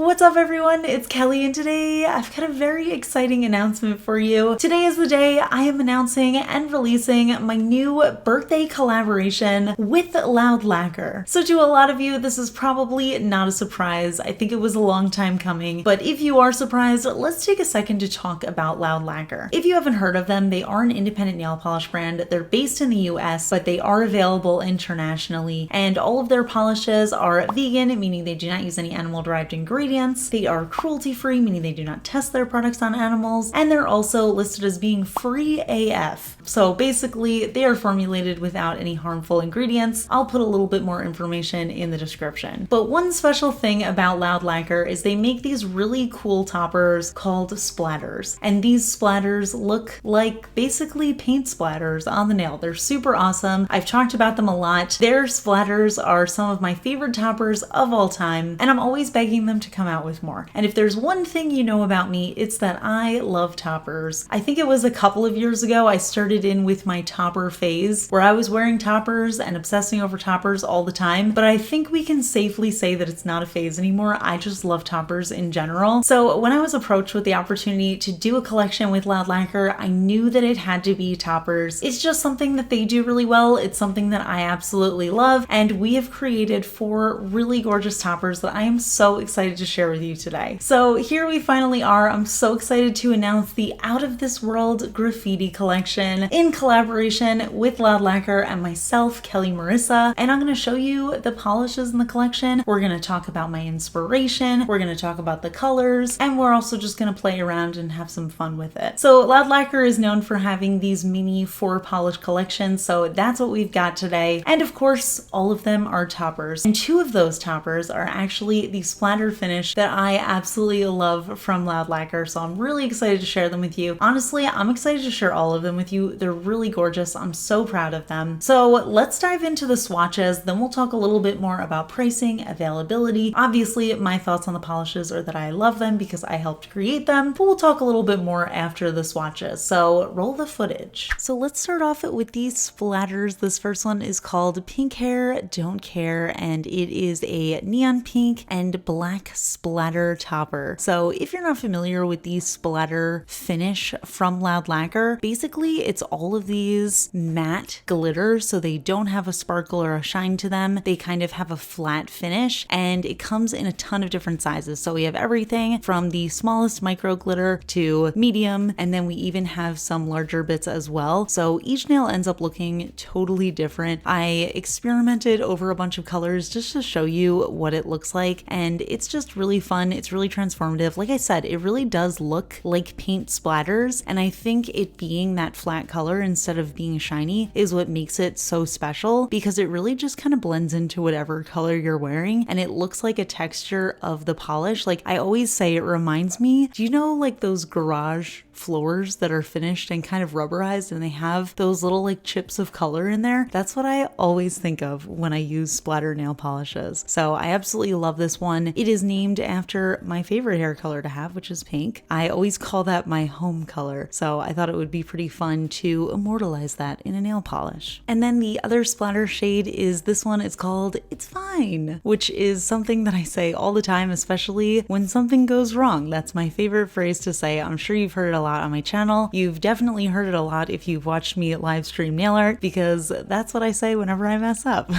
What's up everyone, it's Kelly and today I've got a very exciting announcement for you. Today is the day I am announcing and releasing my new birthday collaboration with Loud Lacquer. So to a lot of you, this is probably not a surprise. I think it was a long time coming, but if you are surprised, let's take a second to talk about Loud Lacquer. If you haven't heard of them, they are an independent nail polish brand. They're based in the US, but they are available internationally, and all of their polishes are vegan, meaning they do not use any animal-derived ingredients. They are cruelty-free, meaning they do not test their products on animals, and they're also listed as being free AF. So basically, they are formulated without any harmful ingredients. I'll put a little bit more information in the description. But one special thing about Loud Lacquer is they make these really cool toppers called splatters. And these splatters look like basically paint splatters on the nail. They're super awesome. I've talked about them a lot. Their splatters are some of my favorite toppers of all time, and I'm always begging them to come out with more. And if there's one thing you know about me, it's that I love toppers. I think it was a couple of years ago I started in with my topper phase where I was wearing toppers and obsessing over toppers all the time, but I think we can safely say that it's not a phase anymore. I just love toppers in general. So when I was approached with the opportunity to do a collection with Loud Lacquer, I knew that it had to be toppers. It's just something that they do really well. It's something that I absolutely love, and we have created 4 really gorgeous toppers that I am so excited to share with you today. So here we finally are. I'm so excited to announce the Out of This World Graffiti collection in collaboration with Loud Lacquer and myself, Kelly Marissa. And I'm going to show you the polishes in the collection. We're going to talk about my inspiration. We're going to talk about the colors, and we're also just going to play around and have some fun with it. So Loud Lacquer is known for having these mini 4 polish collections. So that's what we've got today. And of course, all of them are toppers. And 2 of those toppers are actually the splatter finish that I absolutely love from Loud Lacquer, so I'm really excited to share them with you. Honestly, I'm excited to share all of them with you. They're really gorgeous. I'm so proud of them. So let's dive into the swatches, then we'll talk a little bit more about pricing, availability. Obviously, my thoughts on the polishes are that I love them because I helped create them, but we'll talk a little bit more after the swatches. So roll the footage. So let's start off with these splatters. This first one is called Pink Hair Don't Care, and it is a neon pink and black splatter topper. So if you're not familiar with the splatter finish from Loud Lacquer, basically it's all of these matte glitters, so they don't have a sparkle or a shine to them. They kind of have a flat finish, and it comes in a ton of different sizes. So we have everything from the smallest micro glitter to medium, and then we even have some larger bits as well. So each nail ends up looking totally different. I experimented over a bunch of colors just to show you what it looks like, and it's just really fun. It's really transformative. Like I said, it really does look like paint splatters, and I think it being that flat color instead of being shiny is what makes it so special, because it really just kind of blends into whatever color you're wearing, and it looks like a texture of the polish. Like I always say, it reminds me, do you know like those garage floors that are finished and kind of rubberized and they have those little like chips of color in there? That's what I always think of when I use splatter nail polishes. So I absolutely love this one. It is named after my favorite hair color to have, which is pink. I always call that my home color, so I thought it would be pretty fun to immortalize that in a nail polish. And then the other splatter shade is this one. It's called It's Fine, which is something that I say all the time, especially when something goes wrong. That's my favorite phrase to say. I'm sure you've heard it a lot on my channel. You've definitely heard it a lot if you've watched me live stream nail art, because that's what I say whenever I mess up.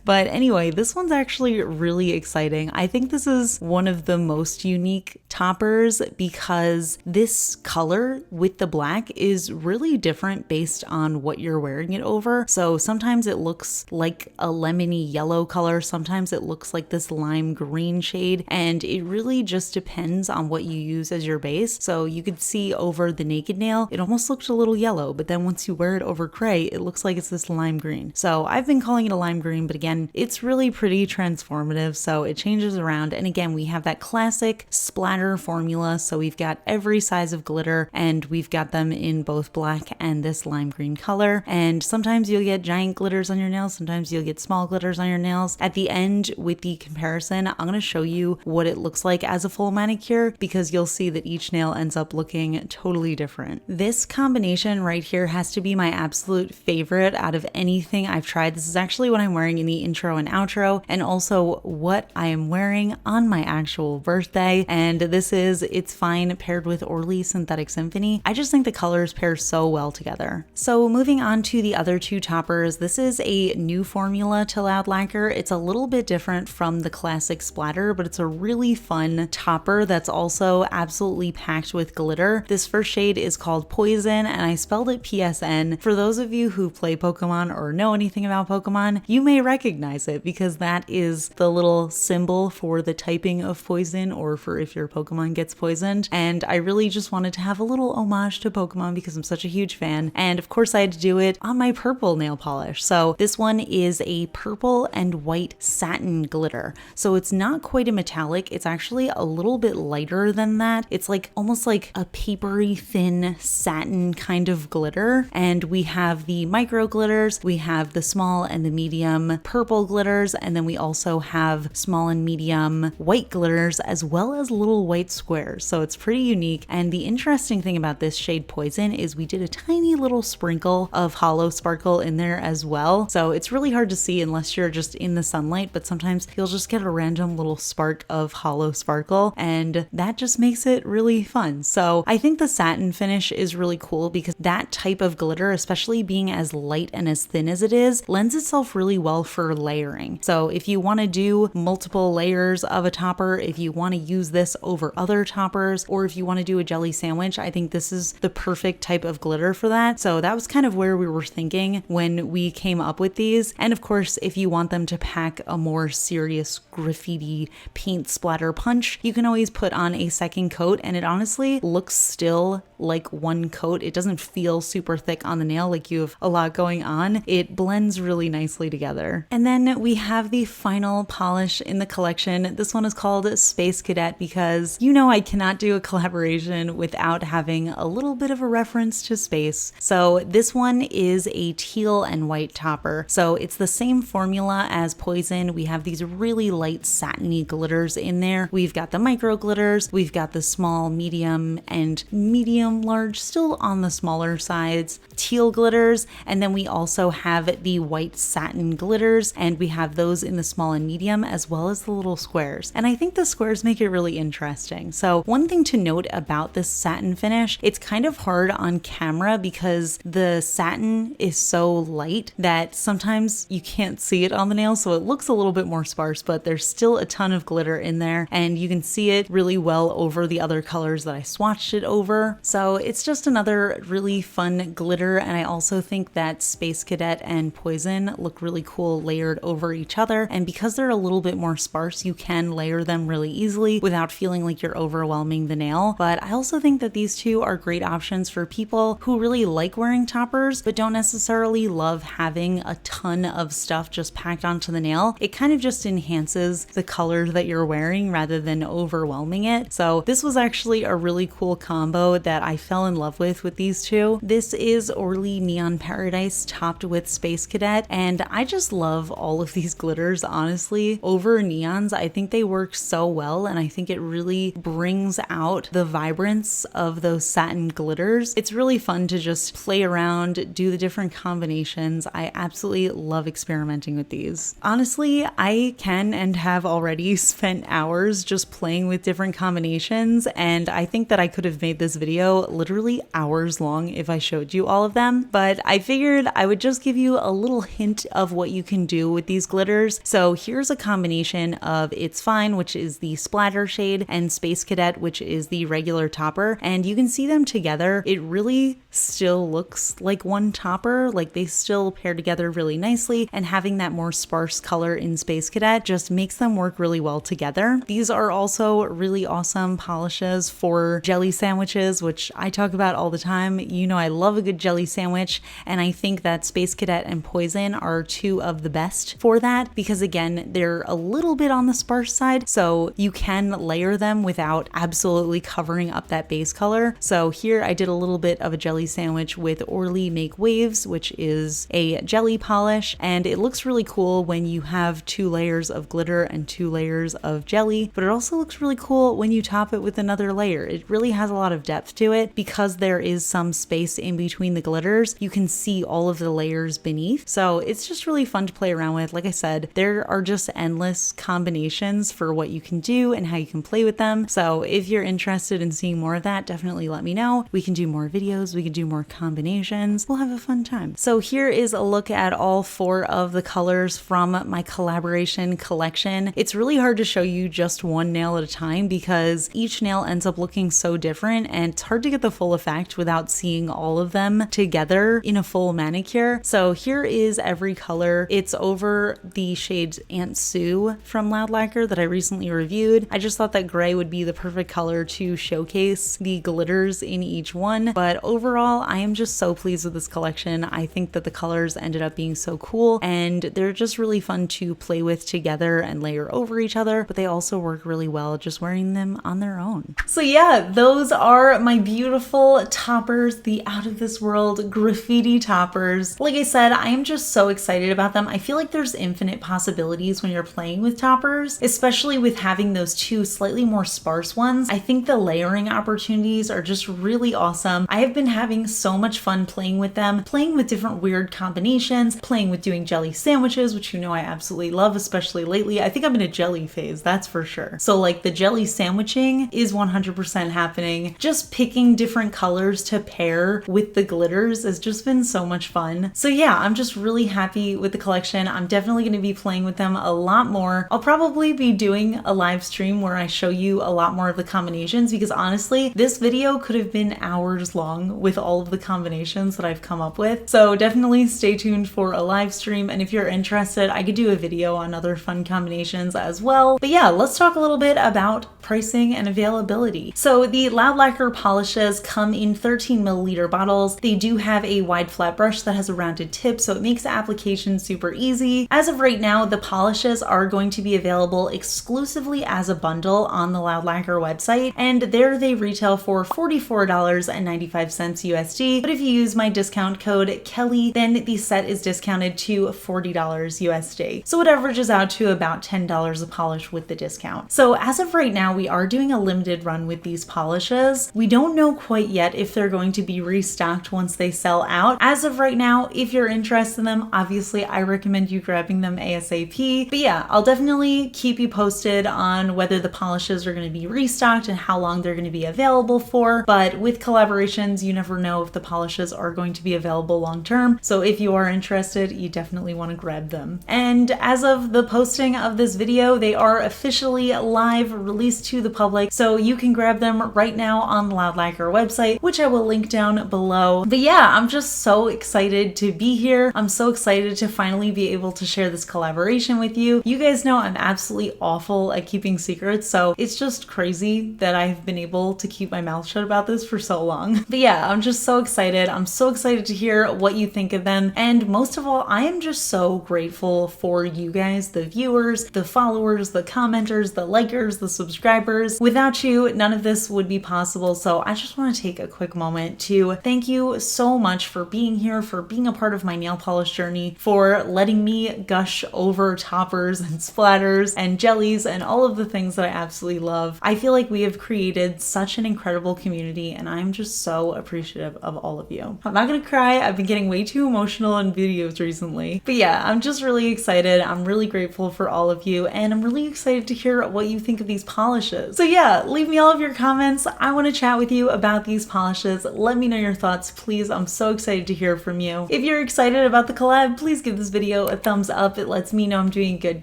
But anyway, this one's actually really exciting. I think this is one of the most unique toppers because this color with the black is really different based on what you're wearing it over. So sometimes it looks like a lemony yellow color, sometimes it looks like this lime green shade, and it really just depends on what you use as your base. So you could see over the naked nail, it almost looked a little yellow, but then once you wear it over gray, it looks like it's this lime green. So I've been calling it a lime green, but again, it's really pretty transformative, so it changes around. And again, we have that classic splatter formula, so we've got every size of glitter, and we've got them in both black and this lime green color. And sometimes you'll get giant glitters on your nails, sometimes you'll get small glitters on your nails. At the end with the comparison, I'm going to show you what it looks like as a full manicure, because you'll see that each nail ends up looking totally different. This combination right here has to be my absolute favorite out of anything I've tried. This is actually what I'm wearing in the intro and outro, and also what I am wearing on my actual birthday. And this is It's Fine paired with Orly Synthetic Symphony. I just think the colors pair so well together. So moving on to the other two toppers, this is a new formula to Loud Lacquer. It's a little bit different from the classic splatter, but it's a really fun topper that's also absolutely packed with glitter. This first shade is called Poison, and I spelled it PSN. For those of you who play Pokemon or know anything about Pokemon, you may recognize it because that is the little symbol for the typing of poison, or for if your Pokemon gets poisoned. And I really just wanted to have a little homage to Pokemon because I'm such a huge fan. And of course I had to do it on my purple nail polish. So this one is a purple and white satin glitter. So it's not quite a metallic. It's actually a little bit lighter than that. It's like almost like a papery thin satin kind of glitter. And we have the micro glitters, we have the small and the medium purple glitters, and then we also have small and medium white glitters as well as little white squares. So it's pretty unique. And the interesting thing about this shade Poison is we did a tiny little sprinkle of hollow sparkle in there as well. So it's really hard to see unless you're just in the sunlight, but sometimes you'll just get a random little spark of hollow sparkle, and that just makes it really fun. So I think the satin finish is really cool because that type of glitter, especially being as light and as thin as it is, lends itself really well for layering. So if you want to do multiple layers of a topper, if you want to use this over other toppers, or if you want to do a jelly sandwich, I think this is the perfect type of glitter for that. So that was kind of where we were thinking when we came up with these. And of course, if you want them to pack a more serious graffiti paint splatter punch, you can always put on a second coat, and it honestly looks still like one coat. It doesn't feel super thick on the nail like you have a lot going on. It blends really nicely together. And then we have the final polish in the collection. This one is called Space Cadet because you know I cannot do a collaboration without having a little bit of a reference to space. So this one is a teal and white topper. So it's the same formula as Poison. We have these really light satiny glitters in there. We've got the micro glitters, we've got the small, medium, and medium large, still on the smaller sides, teal glitters, and then we also have the white satin glitters, and we have those in the small and medium as well as the little squares. And I think the squares make it really interesting. So one thing to note about this satin finish, it's kind of hard on camera because the satin is so light that sometimes you can't see it on the nail, so it looks a little bit more sparse, but there's still a ton of glitter in there, and you can see it really well over the other colors that I swatched it over. So it's just another really fun glitter, and I also think that Space Cadet and Poison look really cool layered over each other, and because they're a little bit more sparse, you can layer them really easily without feeling like you're overwhelming the nail. But I also think that these two are great options for people who really like wearing toppers but don't necessarily love having a ton of stuff just packed onto the nail. It kind of just enhances the color that you're wearing rather than overwhelming it. So this was actually a really cool combo that I fell in love with these two. This is Orly Neon Paradise topped with Space Cadet, and I just love all of these glitters, honestly. Over neons, I think they work so well, and I think it really brings out the vibrance of those satin glitters. It's really fun to just play around, do the different combinations. I absolutely love experimenting with these. Honestly, I can and have already spent hours just playing with different combinations, and I think that I could have made this video literally hours long if I showed you all of them, but I figured I would just give you a little hint of what you can do with these glitters. So here's a combination of It's Fine, which is the splatter shade, and Space Cadet, which is the regular topper, and you can see them together. It really still looks like one topper, like they still pair together really nicely, and having that more sparse color in Space Cadet just makes them work really well together. These are also really awesome polishes for jelly sandwiches, which I talk about all the time. You know I love a good jelly sandwich, and I think that Space Cadet and Poison are two of the best for that because again, they're a little bit on the sparse side, so you can layer them without absolutely covering up that base color. So here I did a little bit of a jelly sandwich with Orly Make Waves, which is a jelly polish, and it looks really cool when you have 2 layers of glitter and 2 layers of jelly, but it also looks really cool when you top it with another layer. It really has a lot of depth to to it, because there is some space in between the glitters, you can see all of the layers beneath. So it's just really fun to play around with. Like I said, there are just endless combinations for what you can do and how you can play with them. So if you're interested in seeing more of that, definitely let me know. We can do more videos, we can do more combinations. We'll have a fun time. So here is a look at all 4 of the colors from my collaboration collection. It's really hard to show you just one nail at a time because each nail ends up looking so different, and it's hard to get the full effect without seeing all of them together in a full manicure. So here is every color. It's over the shade Aunt Sue from Loud Lacquer that I recently reviewed. I just thought that gray would be the perfect color to showcase the glitters in each one. But overall, I am just so pleased with this collection. I think that the colors ended up being so cool, and they're just really fun to play with together and layer over each other, but they also work really well just wearing them on their own. So yeah, those are my beautiful toppers, the out of this world graffiti toppers. Like I said, I am just so excited about them. I feel like there's infinite possibilities when you're playing with toppers, especially with having those 2 slightly more sparse ones. I think the layering opportunities are just really awesome. I have been having so much fun playing with them, playing with different weird combinations, playing with doing jelly sandwiches, which you know I absolutely love, especially lately. I think I'm in a jelly phase, that's for sure. So like the jelly sandwiching is 100% happening. Just picking different colors to pair with the glitters has just been so much fun. So yeah, I'm just really happy with the collection. I'm definitely going to be playing with them a lot more. I'll probably be doing a live stream where I show you a lot more of the combinations, because honestly, this video could have been hours long with all of the combinations that I've come up with. So definitely stay tuned for a live stream, and if you're interested, I could do a video on other fun combinations as well. But yeah, let's talk a little bit about pricing and availability. So the Loud Lacquer polishes come in 13 milliliter bottles. They do have a wide flat brush that has a rounded tip, so it makes the application super easy. As of right now, the polishes are going to be available exclusively as a bundle on the Loud Lacquer website, and there they retail for $44.95 USD. But if you use my discount code KELLI, then the set is discounted to $40 USD. So it averages out to about $10 a polish with the discount. So as of right now, we are doing a limited run with these polishes. We don't know quite yet if they're going to be restocked once they sell out. As of right now, if you're interested in them, obviously I recommend you grabbing them ASAP. But yeah, I'll definitely keep you posted on whether the polishes are going to be restocked and how long they're going to be available for. But with collaborations, you never know if the polishes are going to be available long term. So if you are interested, you definitely want to grab them. And as of the posting of this video, they are officially live, released to the public. So you can grab them right now on the Loud Lacquer website, which I will link down below. But yeah, I'm just so excited to be here. I'm so excited to finally be able to share this collaboration with you. You guys know I'm absolutely awful at keeping secrets, so it's just crazy that I've been able to keep my mouth shut about this for so long. But yeah, I'm just so excited. I'm so excited to hear what you think of them. And most of all, I am just so grateful for you guys, the viewers, the followers, the commenters, the likers, the subscribers. Without you, none of this would be possible. So I just want to take a quick moment to thank you so much for being here, for being a part of my nail polish journey, for letting me gush over toppers and splatters and jellies and all of the things that I absolutely love. I feel like we have created such an incredible community, and I'm just so appreciative of all of you. I'm not gonna cry. I've been getting way too emotional in videos recently. But yeah, I'm just really excited. I'm really grateful for all of you, and I'm really excited to hear what you think of these polishes. So yeah, leave me all of your comments. I want to chat with you about these polishes. Let me know your thoughts, please. I'm so excited to hear from you. If you're excited about the collab, please give this video a thumbs up. It lets me know I'm doing a good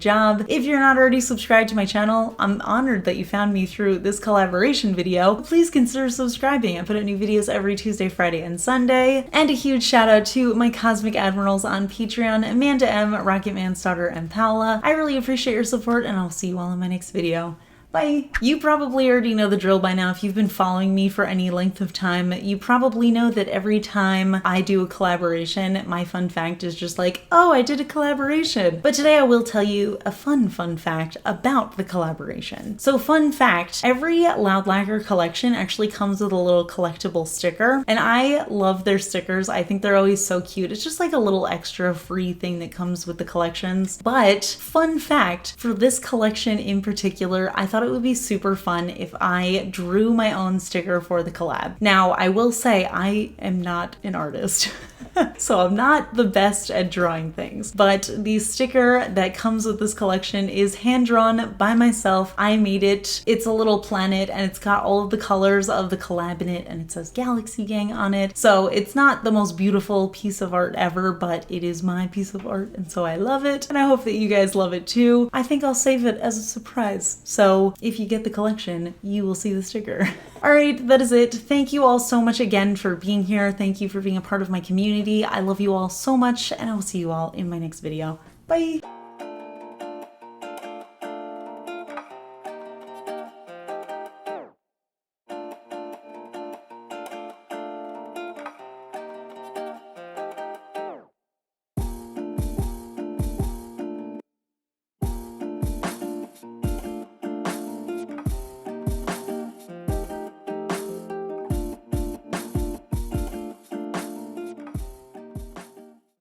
job. If you're not already subscribed to my channel, I'm honored that you found me through this collaboration video. Please consider subscribing. I put out new videos every Tuesday, Friday, and Sunday. And a huge shout out to my Cosmic Admirals on Patreon, Amanda M, Rocketman's daughter, and Paola. I really appreciate your support, and I'll see you all in my next video. Bye! You probably already know the drill by now if you've been following me for any length of time. You probably know that every time I do a collaboration, my fun fact is just like, oh, I did a collaboration. But today I will tell you a fun fact about the collaboration. So fun fact, every Loud Lacquer collection actually comes with a little collectible sticker, and I love their stickers. I think they're always so cute. It's just like a little extra free thing that comes with the collections. But fun fact, for this collection in particular, I thought it it would be super fun if I drew my own sticker for the collab. Now, I will say I am not an artist. So I'm not the best at drawing things, but the sticker that comes with this collection is hand-drawn by myself. I made it. It's a little planet and it's got all of the colors of the collab in it and it says Galaxy Gang on it. So it's not the most beautiful piece of art ever, but it is my piece of art and so I love it. And I hope that you guys love it too. I think I'll save it as a surprise. So if you get the collection, you will see the sticker. All right, that is it. Thank you all so much again for being here. Thank you for being a part of my community. I love you all so much and I will see you all in my next video. Bye.